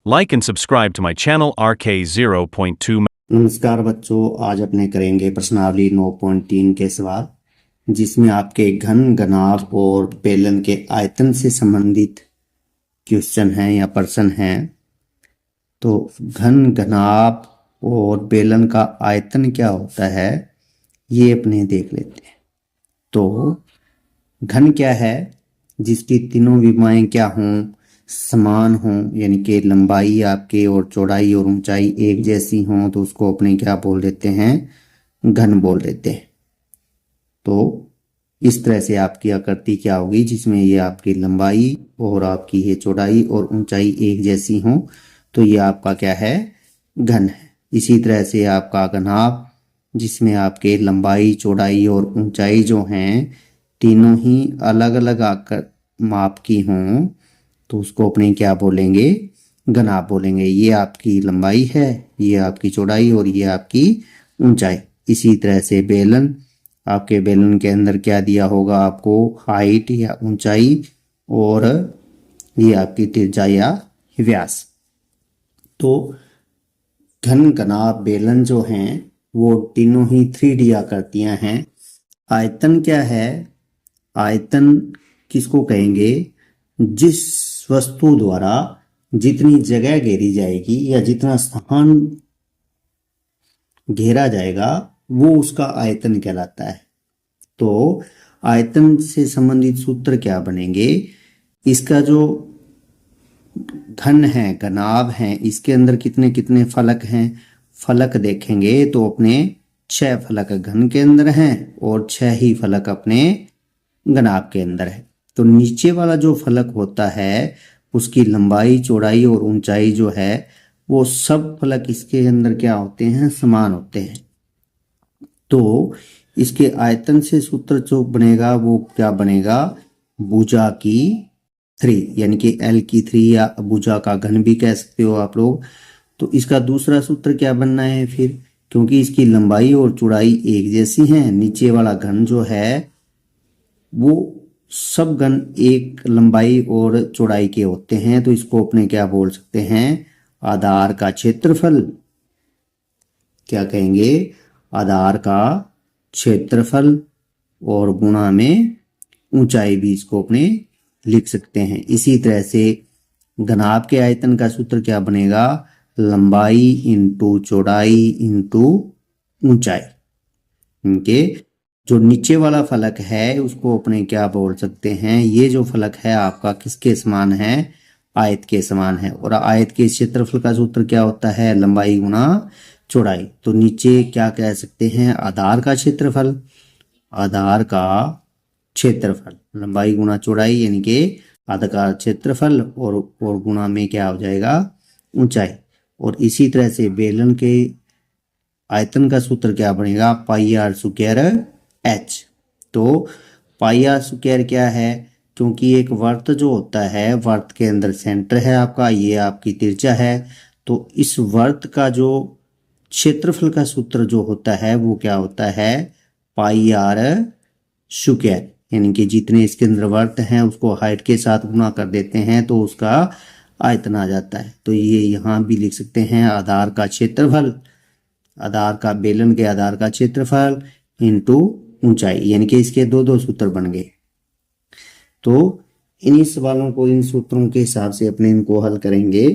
Like and subscribe to my channel RK0.2. नमस्कार बच्चों, आज अपने करेंगे प्रश्नावली 9.3 के सवाल जिसमें आपके घन, घनाभ और बेलन के आयतन से संबंधित क्वेश्चन हैं या प्रश्न हैं। तो घन, घनाभ और बेलन का आयतन क्या होता है ये अपने देख लेते हैं। तो घन क्या है? जिसकी तीनों विमाएं क्या हों, समान हों, यानी कि लंबाई आपके और चौड़ाई और ऊंचाई एक जैसी हों, तो उसको अपने क्या बोल देते हैं? घन बोल देते हैं। तो इस तरह से आपकी आकृति क्या होगी जिसमें ये आपकी लंबाई और आपकी ये चौड़ाई और ऊंचाई एक जैसी हों, तो ये आपका क्या है? घन है। इसी तरह से आपका घनाभ, जिसमें आपके लंबाई, चौड़ाई और ऊंचाई जो हैं तीनों ही अलग अलग आकर माप की हों, तो उसको अपने क्या बोलेंगे? घनाभ बोलेंगे। ये आपकी लंबाई है, ये आपकी चौड़ाई और ये आपकी ऊंचाई। इसी तरह से बेलन, आपके बेलन के अंदर क्या दिया होगा आपको? हाइट या ऊंचाई, और ये आपकी त्रिज्या या व्यास। तो घन, घनाभ, बेलन जो हैं वो तीनों ही 3D आकृतियां हैं। आयतन क्या है? आयतन किसको कहेंगे? जिस वस्तु द्वारा जितनी जगह घेरी जाएगी या जितना स्थान घेरा जाएगा वो उसका आयतन कहलाता है। तो आयतन से संबंधित सूत्र क्या बनेंगे? इसका जो घन है, घनाभ है, इसके अंदर कितने कितने फलक हैं? फलक देखेंगे तो अपने 6 फलक घन के अंदर हैं और 6 ही फलक अपने घनाभ के अंदर है। तो नीचे वाला जो फलक होता है उसकी लंबाई, चौड़ाई और ऊंचाई जो है वो सब फलक इसके अंदर क्या होते हैं? समान होते हैं। तो इसके आयतन से सूत्र जो बनेगा वो क्या बनेगा? भुजा की 3, यानी कि L की 3 या भुजा का घन भी कह सकते हो आप लोग। तो इसका दूसरा सूत्र क्या बनना है फिर? क्योंकि इसकी लंबाई और चौड़ाई एक जैसी हैं, नीचे वाला घन जो है वो सब घन एक लंबाई और चौड़ाई के होते हैं, तो इसको अपने क्या बोल सकते हैं? आधार का क्षेत्रफल। क्या कहेंगे? आधार का क्षेत्रफल और गुणा में ऊंचाई भी इसको अपने लिख सकते हैं। इसी तरह से घनाभ के आयतन का सूत्र क्या बनेगा? लंबाई इंटू चौड़ाई इंटू ऊंचाई। इनके जो नीचे वाला फलक है उसको अपने क्या बोल सकते हैं? ये जो फलक है आपका किसके समान है? आयत के समान है। और आयत के क्षेत्रफल का सूत्र क्या होता है? लंबाई गुना चौड़ाई। तो नीचे क्या कह सकते हैं? आधार का क्षेत्रफल। आधार का क्षेत्रफल लंबाई गुना चौड़ाई, यानी कि आधार का क्षेत्रफल और गुणा में क्या हो जाएगा? ऊंचाई। और इसी तरह से बेलन के आयतन का सूत्र क्या बनेगा? पाई आर स्क्वायर एच। तो पाई आर स्क्वायर क्या है? क्योंकि एक वर्त जो होता है, वर्त के अंदर सेंटर है आपका, ये आपकी त्रिज्या है, तो इस वर्त का जो क्षेत्रफल का सूत्र जो होता है वो क्या होता है? पाई आर स्क्वायर। यानी कि जितने इसके अंदर वर्त हैं उसको हाइट के साथ गुणा कर देते हैं तो उसका आयतन आ जाता है। तो ये यहाँ भी लिख सकते हैं आधार का क्षेत्रफल, आधार का, बेलन के आधार का क्षेत्रफल इंटू ऊंचाई, यानी कि इसके दो दो सूत्र बन गए। तो इन्हीं सवालों को इन सूत्रों के हिसाब से अपने इनको हल करेंगे।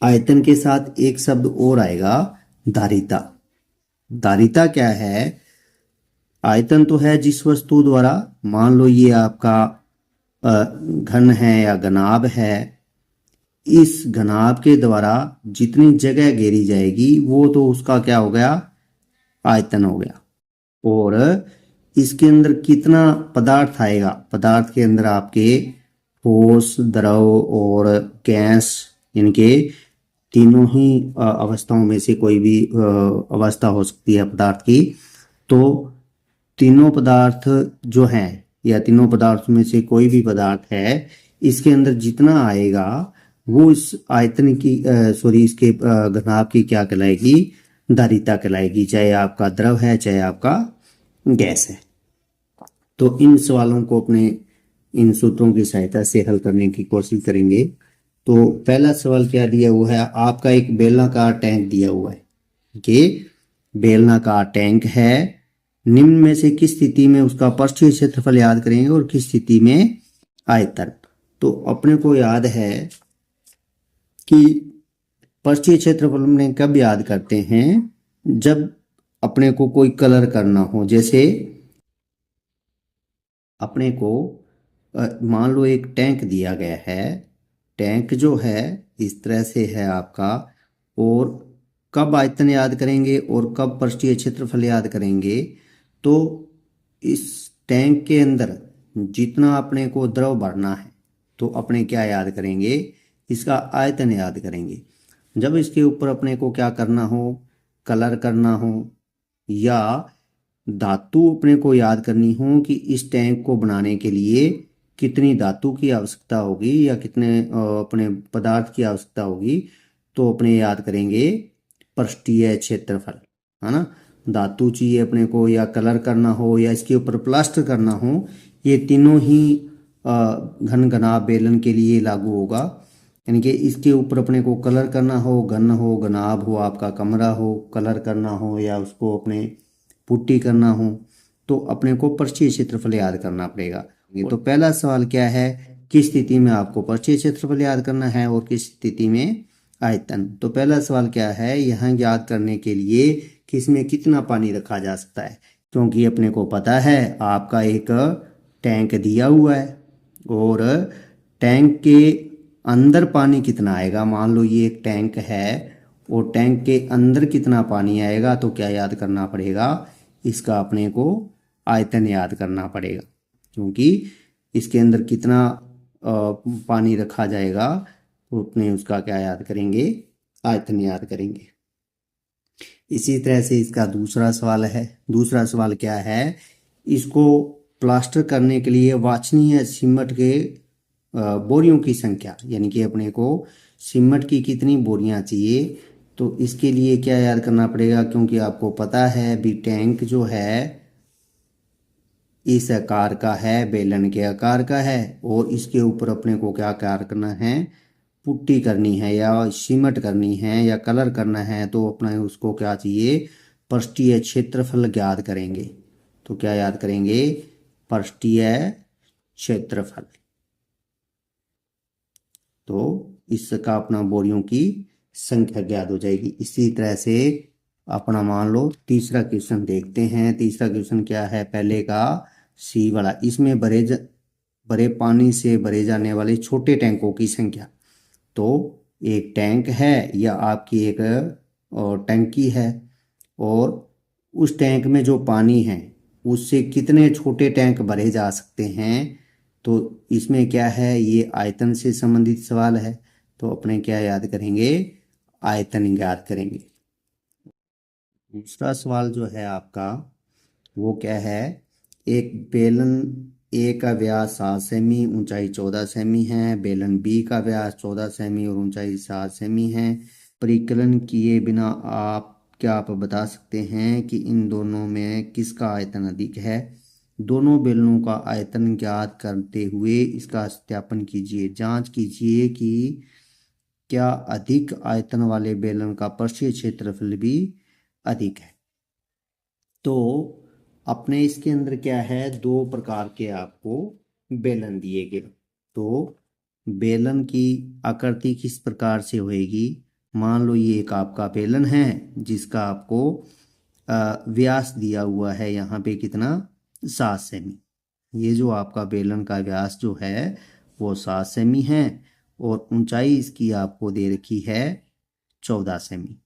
आयतन के साथ एक शब्द और आएगा, धारिता। धारिता क्या है? आयतन तो है जिस वस्तु द्वारा, मान लो ये आपका घन है या घनाभ है, इस घनाभ के द्वारा जितनी जगह घेरी जाएगी वो तो उसका क्या हो गया? आयतन हो गया। और इसके अंदर कितना पदार्थ आएगा? पदार्थ के अंदर आपके ठोस, द्रव और गैस, यानी कि तीनों ही अवस्थाओं में से कोई भी अवस्था हो सकती है पदार्थ की। तो तीनों पदार्थ जो हैं या तीनों पदार्थों में से कोई भी पदार्थ है, इसके अंदर जितना आएगा वो इस आयतन की इसके घनाभ की क्या कहलाएगी? धारिता कहलाएगी, चाहे आपका द्रव है चाहे आपका गैस है। तो इन सवालों को अपने इन सूत्रों की सहायता से हल करने की कोशिश करेंगे। तो पहला सवाल क्या दिया हुआ है, आपका एक बेलनाकार टैंक दिया हुआ है कि बेलनाकार टैंक है, निम्न में से किस स्थिति में उसका पृष्ठीय क्षेत्रफल याद करेंगे और किस स्थिति में आयतन। तो अपने को याद है कि पृष्ठीय क्षेत्रफल में कब याद करते हैं, जब अपने को कोई कलर करना हो। जैसे अपने को मान लो एक टैंक दिया गया है, टैंक जो है इस तरह से है आपका, और कब आयतन याद करेंगे और कब पृष्ठीय क्षेत्रफल याद करेंगे। तो इस टैंक के अंदर जितना अपने को द्रव भरना है तो अपने क्या याद करेंगे, इसका आयतन याद करेंगे। जब इसके ऊपर अपने को क्या करना हो, कलर करना हो या धातु अपने को याद करनी हो कि इस टैंक को बनाने के लिए कितनी धातु की आवश्यकता होगी या कितने अपने पदार्थ की आवश्यकता होगी, तो अपने याद करेंगे पृष्ठीय क्षेत्रफल, है ना। धातु चाहिए अपने को या कलर करना हो या इसके ऊपर प्लास्टर करना हो, ये तीनों ही घन घनाभ बेलन के लिए लागू होगा। यानी कि इसके ऊपर अपने को कलर करना हो, घन हो, घनाभ हो, आपका कमरा हो, कलर करना हो या उसको अपने पुट्टी करना हो, तो अपने को पृष्ठीय क्षेत्रफल याद करना पड़ेगा। तो पहला सवाल क्या है, किस स्थिति में आपको पृष्ठीय क्षेत्रफल याद करना है और किस स्थिति में आयतन। तो पहला सवाल क्या है, यहाँ याद करने के लिए कि इसमें कितना पानी रखा जा सकता है, क्योंकि अपने को पता है आपका एक टैंक दिया हुआ है और टैंक के अंदर पानी कितना आएगा। मान लो ये एक टैंक है और टैंक के अंदर कितना पानी आएगा, तो क्या याद करना पड़ेगा, इसका अपने को आयतन याद करना पड़ेगा, क्योंकि इसके अंदर कितना पानी रखा जाएगा तो अपने उसका क्या याद करेंगे, आयतन याद करेंगे। इसी तरह से इसका दूसरा सवाल है। दूसरा सवाल क्या है, इसको प्लास्टर करने के लिए वांछनीय सीमेंट के बोरियों की संख्या, यानी कि अपने को सीमेंट की कितनी बोरियां चाहिए। तो इसके लिए क्या याद करना पड़ेगा, क्योंकि आपको पता है भी टैंक जो है इस आकार का है, बेलन के आकार का है, और इसके ऊपर अपने को क्या कार्य करना है, पुट्टी करनी है या सीमेंट करनी है या कलर करना है। तो अपना उसको क्या चाहिए, पृष्ठीय क्षेत्रफल याद करेंगे। तो क्या याद करेंगे, पृष्ठीय क्षेत्रफल। तो इसका अपना बोरियों की संख्या ज्ञात हो जाएगी। इसी तरह से अपना मान लो तीसरा क्वेश्चन देखते हैं। तीसरा क्वेश्चन क्या है, पहले का सी वाला, इसमें भरे पानी से भरे जाने वाले छोटे टैंकों की संख्या। तो एक टैंक है या आपकी एक टंकी है और उस टैंक में जो पानी है उससे कितने छोटे टैंक भरे जा सकते हैं। तो इसमें क्या है, ये आयतन से संबंधित सवाल है, तो अपने क्या याद करेंगे, आयतन याद करेंगे। दूसरा सवाल जो है आपका वो क्या है, एक बेलन ए का व्यास 7 सेमी, ऊंचाई 14 सेमी है। बेलन बी का व्यास 14 सेमी और ऊंचाई 7 सेमी है। परिकलन किए बिना आप बता सकते हैं कि इन दोनों में किसका आयतन अधिक है। दोनों बेलनों का आयतन ज्ञात करते हुए इसका सत्यापन कीजिए। जांच कीजिए कि क्या अधिक आयतन वाले बेलन का पृष्ठीय क्षेत्रफल भी अधिक है। तो अपने इसके अंदर क्या है, दो प्रकार के आपको बेलन दिए गए। तो बेलन की आकृति किस प्रकार से होएगी, मान लो ये एक आपका बेलन है जिसका आपको व्यास दिया हुआ है यहाँ पे कितना, 7 सेमी। ये जो आपका बेलन का व्यास जो है वो 7 सेमी है और ऊंचाई इसकी आपको दे रखी है 14 सेमी।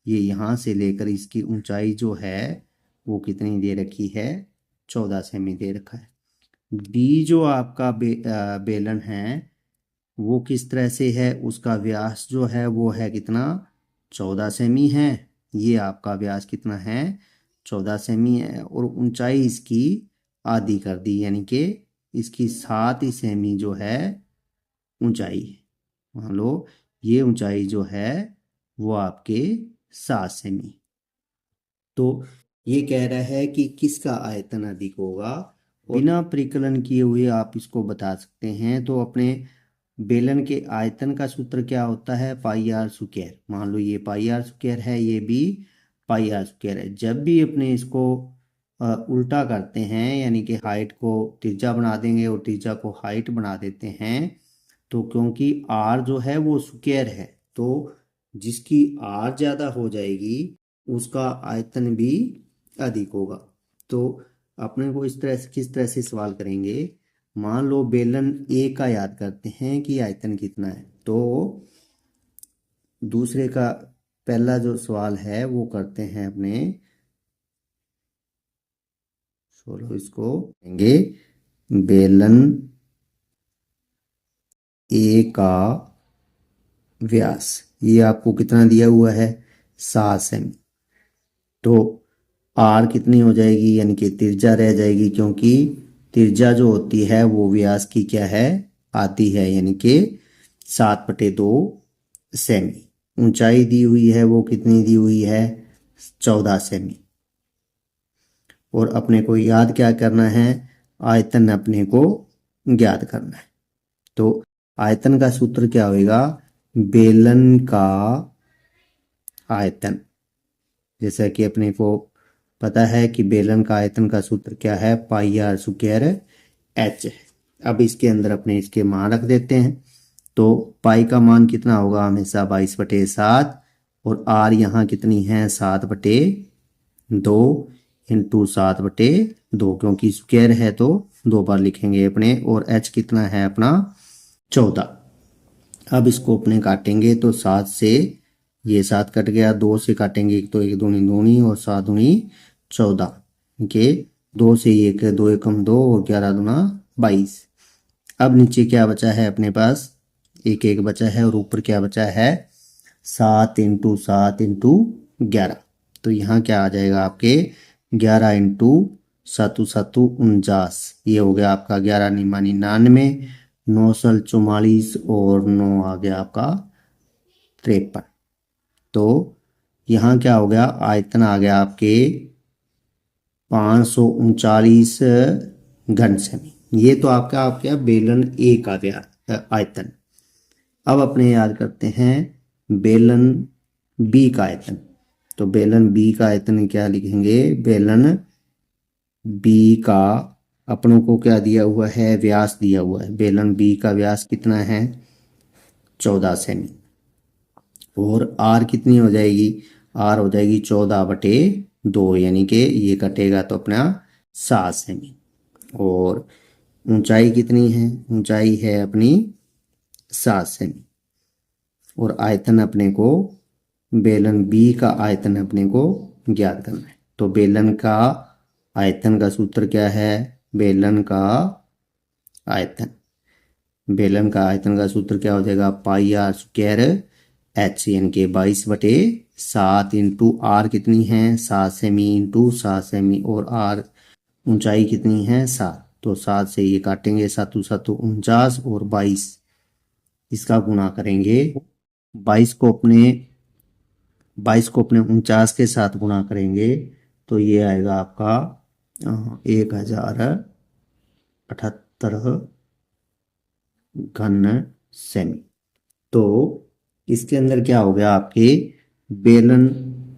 ये यहाँ से लेकर इसकी ऊंचाई जो है वो कितनी दे रखी है, 14 सेमी दे रखा है। बी जो आपका बेलन है वो किस तरह से है, उसका व्यास जो है वो है कितना, 14 सेमी है। ये आपका व्यास कितना है, 14 सेमी है और ऊंचाई इसकी आधी कर दी, यानी कि इसकी 7 ही सेमी जो है ऊंचाई है। मान लो ये ऊंचाई जो है वो आपके 7 सेमी। तो ये कह रहा है कि किसका आयतन अधिक होगा। बिना परिकलन किए हुए आप इसको बता सकते हैं। तो अपने बेलन के आयतन का सूत्र क्या होता है, पाई आर स्क्वायर। मान लो ये पाई आर स्क्वायर है, ये भी पाई आर स्क्वायर है। जब भी अपने इसको उल्टा करते हैं, यानी कि हाइट को त्रिज्या बना देंगे और त्रिज्या को हाइट बना देते हैं, तो क्योंकि आर जो है वो स्क्वायर है, तो जिसकी आर ज़्यादा हो जाएगी उसका आयतन भी अधिक होगा। तो अपने को इस तरह से किस तरह से सवाल करेंगे, मान लो बेलन ए का याद करते हैं कि आयतन कितना है, तो दूसरे का पहला जो सवाल है वो करते हैं अपने, चलो इसको कहेंगे बेलन ए का व्यास, ये आपको कितना दिया हुआ है, 7 सेमी। तो आर कितनी हो जाएगी, यानी कि त्रिज्या रह जाएगी, क्योंकि त्रिज्या जो होती है वो व्यास की क्या है, आती है, यानी कि 7/2 सेमी। ऊंचाई दी हुई है वो कितनी दी हुई है, 14 सेमी। और अपने को याद क्या करना है, आयतन अपने को ज्ञात करना है। तो आयतन का सूत्र क्या होगा, बेलन का आयतन, जैसा कि अपने को पता है कि बेलन का आयतन का सूत्र क्या है, पाई आर स्क्वायर एच है। अब इसके अंदर अपने इसके मान रख देते हैं। तो पाई का मान कितना होगा, हमेशा 22/7, और आर यहाँ कितनी है, 7/2 इंटू 7/2, क्योंकि स्क्वायर है तो 2 बार लिखेंगे अपने। और एच कितना है अपना, 14। अब इसको अपने काटेंगे तो 7 से ये 7 कट गया, 2 से काटेंगे तो 1 दूनी 2 और 7 दूनी 14 के 2 से 1 2 एकम 2 और 11 दूना 22। अब नीचे क्या बचा है अपने पास, 1 1 बचा है, और ऊपर क्या बचा है, 7 इंटू 7 इंटू 11। तो यहाँ क्या आ जाएगा आपके, 11 इंटू 7 7 49, ये हो गया आपका 11 निमा 99, 9 सल 44 और 9 आ गया आपका 53। तो यहाँ क्या हो गया, आयतन आ गया आपके 539 घन सेमी। ये तो आपका बेलन ए का आयतन। अब अपने याद करते हैं बेलन बी का आयतन। तो बेलन बी का आयतन क्या लिखेंगे, बेलन बी का अपनों को क्या दिया हुआ है, व्यास दिया हुआ है। बेलन बी का व्यास कितना है, 14 सेमी। और आर कितनी हो जाएगी, आर हो जाएगी 14/2, यानी कि ये कटेगा तो अपना 7 सेमी। और ऊंचाई कितनी है, ऊंचाई है अपनी 7 सेमी। और आयतन अपने को, बेलन बी का आयतन अपने को ज्ञात करना है। तो बेलन का आयतन का सूत्र क्या है, बेलन का आयतन, बेलन का आयतन का सूत्र क्या हो जाएगा, पाई आर स्क्वायर एच, यानी कि 22/7 इंटू आर कितनी है, 7 सेमी इंटू 7 सेमी, और आर ऊंचाई कितनी है, 7। तो 7 से ये काटेंगे, 7 7 49 और 22, इसका गुणा करेंगे, 22 को अपने 49 के साथ गुणा करेंगे तो ये आएगा आपका 1078 घन सेमी। तो इसके अंदर क्या हो गया, आपके बेलन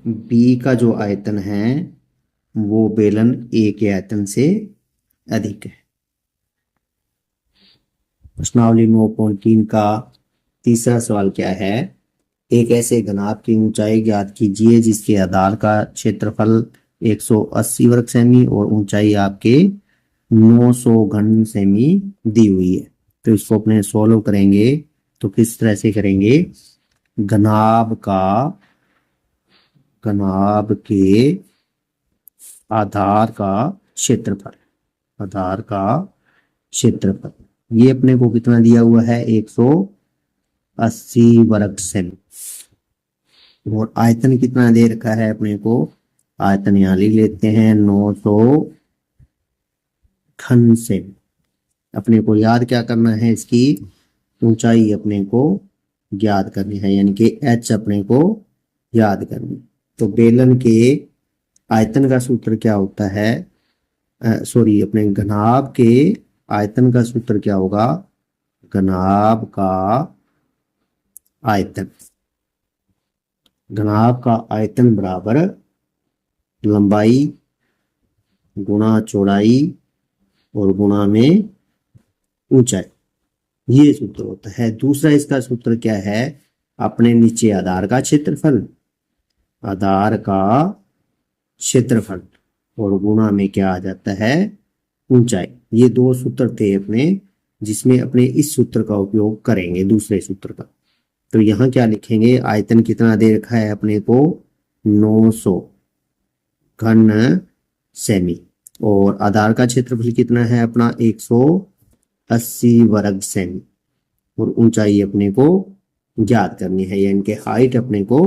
बी का जो आयतन है वो बेलन ए के आयतन से अधिक है। प्रश्नावली 9.3 का तीसरा सवाल क्या है, एक ऐसे घनाभ की ऊंचाई ज्ञात कीजिए जिसके आधार का क्षेत्रफल 180 वर्ग सेमी और ऊंचाई आपके 900 घन सेमी दी हुई है। तो इसको अपने सॉल्व करेंगे तो किस तरह से करेंगे, घनाभ के आधार का क्षेत्रफल, ये अपने को कितना दिया हुआ है, 180 वर्ग सेमी। और आयतन कितना दे रखा है अपने को, आयतन यहाँ लिख लेते हैं 900 घन सेमी। अपने को याद क्या करना है, इसकी ऊंचाई अपने को ज्ञात करनी है, यानी कि एच अपने को याद करनी। तो बेलन के आयतन का सूत्र क्या होता है, अपने घनाभ के आयतन का सूत्र क्या होगा, घनाभ का आयतन, घनाभ का आयतन बराबर लंबाई गुणा चौड़ाई और गुणा में ऊंचाई, ये सूत्र होता है। दूसरा इसका सूत्र क्या है, अपने नीचे आधार का क्षेत्रफल, आधार का क्षेत्रफल और गुणा में क्या आ जाता है, ऊंचाई। ये दो सूत्र थे अपने, जिसमें अपने इस सूत्र का उपयोग करेंगे, दूसरे सूत्र का। तो यहाँ क्या लिखेंगे, आयतन कितना दे रखा है अपने को, 900 घन सेमी, और आधार का क्षेत्रफल कितना है अपना, 180 वर्ग सेमी, और ऊंचाई अपने को ज्ञात करनी है, यानी कि हाइट अपने को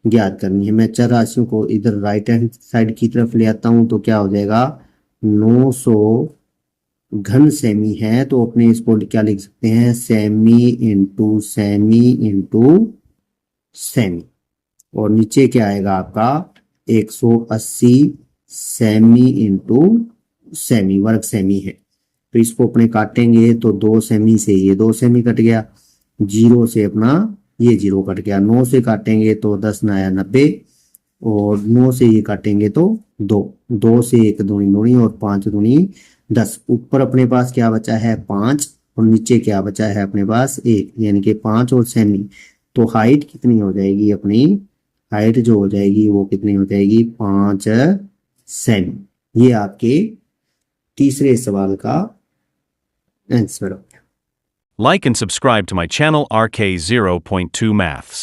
ज्ञात करनी है। मैं चर राशियों को इधर राइट हैंड साइड की तरफ ले आता हूं, तो क्या हो जाएगा, 900 घन सेमी है, तो अपने इसको क्या लिख सकते हैं, semi into semi into semi, और नीचे क्या आएगा आपका 180 सेमी इंटू सेमी, वर्ग सेमी है। तो इसको अपने काटेंगे तो 2 सेमी से ये 2 सेमी कट गया, 0 से अपना ये 0 कट गया, 9 से काटेंगे तो 10 9 90, और 9 से ये काटेंगे तो 2 से 1 दूनी दूनी और 5 दूनी 10। ऊपर अपने पास क्या बचा है 5, और नीचे क्या बचा है अपने पास 1, यानी कि 5 और सेमी। तो हाइट कितनी हो जाएगी अपनी, हाइट जो हो जाएगी वो कितनी हो जाएगी, 5 सेमी। ये आपके तीसरे सवाल का आंसर हो गया। Like and subscribe to my channel RK0.2 Maths.